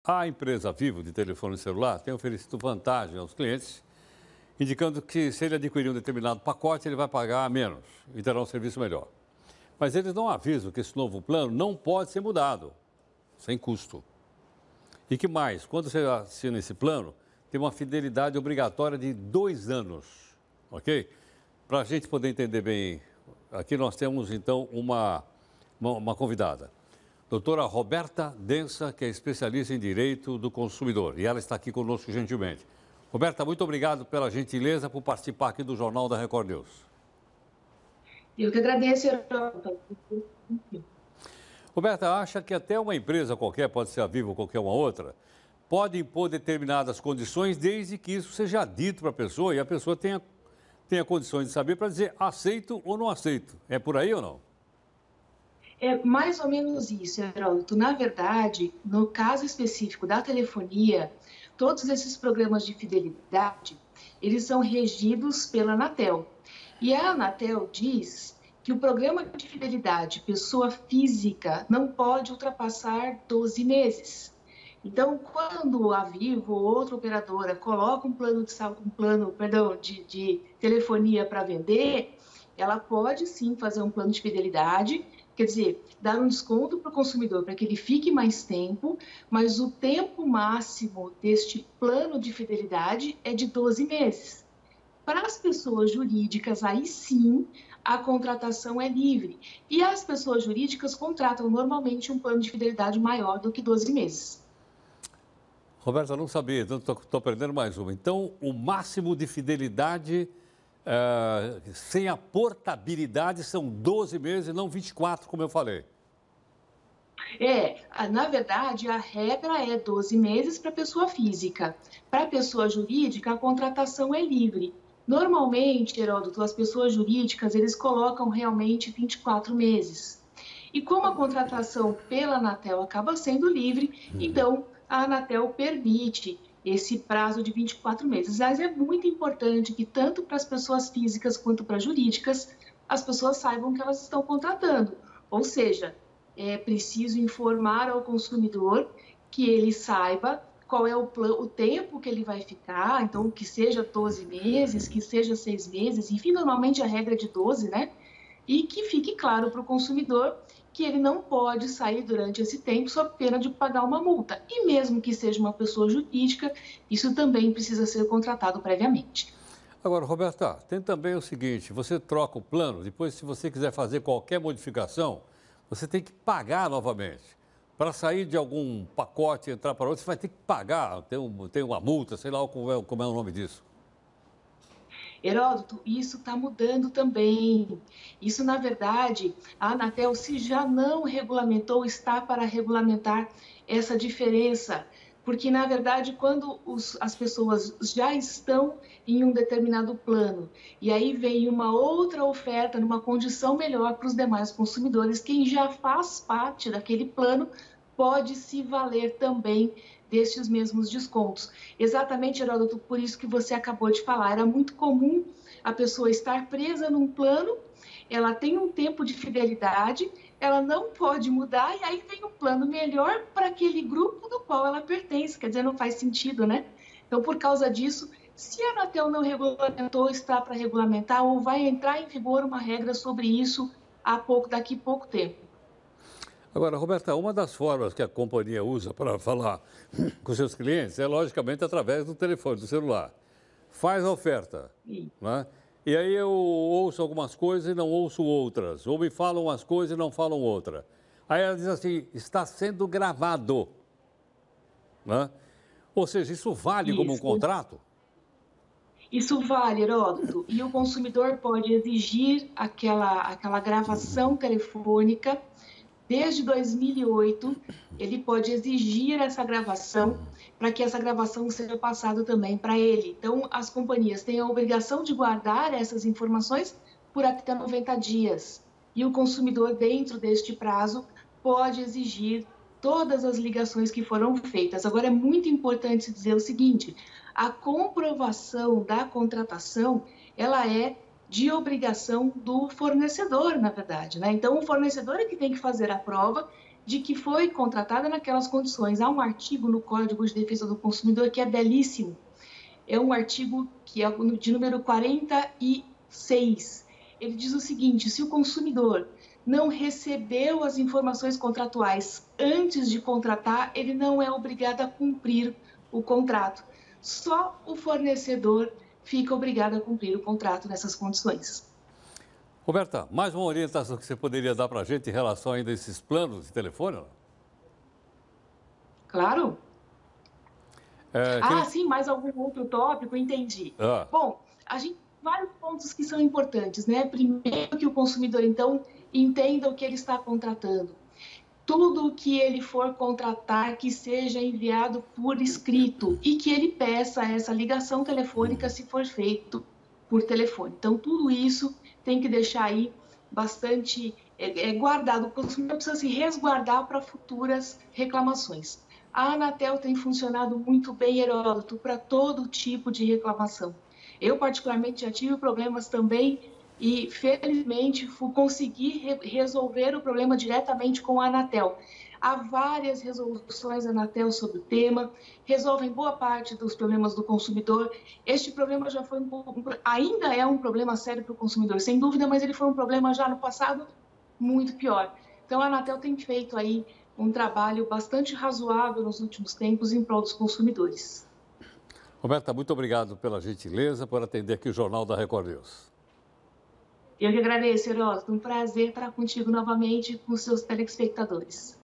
A empresa Vivo de telefone celular tem oferecido vantagem aos clientes, indicando que se ele adquirir um determinado pacote, ele vai pagar menos e terá um serviço melhor. Mas eles não avisam que esse novo plano não pode ser mudado, sem custo. E que mais? Quando você assina esse plano, tem uma fidelidade obrigatória de 2 anos, ok? Para a gente poder entender bem, aqui nós temos então uma convidada. Doutora Roberta Densa, que é especialista em Direito do Consumidor. E ela está aqui conosco gentilmente. Roberta, muito obrigado pela gentileza por participar aqui do Jornal da Record News. Eu que agradeço, Heródoto. Roberta, acha que até uma empresa qualquer, pode ser a Vivo ou qualquer uma outra, pode impor determinadas condições desde que isso seja dito para a pessoa e a pessoa tenha condições de saber para dizer aceito ou não aceito. É por aí ou não? É mais ou menos isso, Heródoto. Na verdade, no caso específico da telefonia, todos esses programas de fidelidade, eles são regidos pela Anatel. E a Anatel diz que o programa de fidelidade pessoa física não pode ultrapassar 12 meses. Então, quando a Vivo ou outra operadora coloca um plano de telefonia para vender, ela pode sim fazer um plano de fidelidade, quer dizer, dar um desconto para o consumidor para que ele fique mais tempo, mas o tempo máximo deste plano de fidelidade é de 12 meses. Para as pessoas jurídicas, aí sim, a contratação é livre. E as pessoas jurídicas contratam normalmente um plano de fidelidade maior do que 12 meses. Roberta, não sabia, então estou aprendendo mais uma. Então, o máximo de fidelidade sem a portabilidade são 12 meses e não 24, como eu falei. Na verdade, a regra é 12 meses para pessoa física. Para pessoa jurídica, a contratação é livre. Normalmente, Heródoto, as pessoas jurídicas, eles colocam realmente 24 meses. E como a contratação pela Anatel acaba sendo livre, então a Anatel permite esse prazo de 24 meses. Mas é muito importante que, tanto para as pessoas físicas quanto para as jurídicas, as pessoas saibam que elas estão contratando. Ou seja, é preciso informar ao consumidor que ele saiba qual é o tempo que ele vai ficar, então que seja 12 meses, que seja 6 meses, enfim, normalmente a regra é de 12, né? E que fique claro para o consumidor que ele não pode sair durante esse tempo sob pena de pagar uma multa. E mesmo que seja uma pessoa jurídica, isso também precisa ser contratado previamente. Agora, Roberta, tem também o seguinte, você troca o plano, depois se você quiser fazer qualquer modificação, você tem que pagar novamente. Para sair de algum pacote e entrar para outro, você vai ter que pagar, tem uma multa, sei lá como é o nome disso. Heródoto, isso está mudando também. Isso, na verdade, a Anatel, se já não regulamentou, está para regulamentar essa diferença. Porque, na verdade, quando as pessoas já estão em um determinado plano e aí vem uma outra oferta numa condição melhor para os demais consumidores, quem já faz parte daquele plano pode se valer também destes mesmos descontos. Exatamente, Heródoto, por isso que você acabou de falar. Era muito comum a pessoa estar presa num plano, ela tem um tempo de fidelidade, ela não pode mudar, e aí vem um plano melhor para aquele grupo do qual ela pertence. Quer dizer, não faz sentido, né? Então, por causa disso, se a Anatel não regulamentou, está para regulamentar, ou vai entrar em vigor uma regra sobre isso daqui a pouco tempo. Agora, Roberta, uma das formas que a companhia usa para falar com seus clientes é, logicamente, através do telefone, do celular. Faz a oferta, né? E aí eu ouço algumas coisas e não ouço outras. Ou me falam umas coisas e não falam outra. Aí ela diz assim, está sendo gravado, né? Ou seja, isso vale como um contrato? Isso vale, Heródoto. E o consumidor pode exigir aquela gravação telefônica. Desde 2008, ele pode exigir essa gravação para que essa gravação seja passada também para ele. Então, as companhias têm a obrigação de guardar essas informações por até 90 dias. E o consumidor, dentro deste prazo, pode exigir todas as ligações que foram feitas. Agora, é muito importante dizer o seguinte, a comprovação da contratação, ela é de obrigação do fornecedor, na verdade, né? Então, o fornecedor é que tem que fazer a prova de que foi contratada naquelas condições. Há um artigo no Código de Defesa do Consumidor que é belíssimo. É um artigo que é de número 46. Ele diz o seguinte: se o consumidor não recebeu as informações contratuais antes de contratar, ele não é obrigado a cumprir o contrato. Só o fornecedor fica obrigado a cumprir o contrato nessas condições. Roberta, mais uma orientação que você poderia dar para a gente em relação ainda a esses planos de telefone? Não? Claro. Queria... Sim, mais algum outro tópico? Entendi. Ah. Bom, a gente tem vários pontos que são importantes, né? Primeiro, que o consumidor, então, entenda o que ele está contratando. Tudo que ele for contratar, que seja enviado por escrito e que ele peça essa ligação telefônica se for feito por telefone. Então, tudo isso tem que deixar aí bastante guardado. O consumidor precisa se resguardar para futuras reclamações. A Anatel tem funcionado muito bem, Heródoto, para todo tipo de reclamação. Eu, particularmente, já tive problemas também e, felizmente, consegui resolver o problema diretamente com a Anatel. Há várias resoluções da Anatel sobre o tema, resolvem boa parte dos problemas do consumidor. Este problema já foi ainda é um problema sério para o consumidor, sem dúvida, mas ele foi um problema já no passado muito pior. Então, a Anatel tem feito aí um trabalho bastante razoável nos últimos tempos em prol dos consumidores. Roberta, muito obrigado pela gentileza, por atender aqui o Jornal da Record News. Eu que agradeço, Heródoto. Um prazer estar contigo novamente com os seus telespectadores.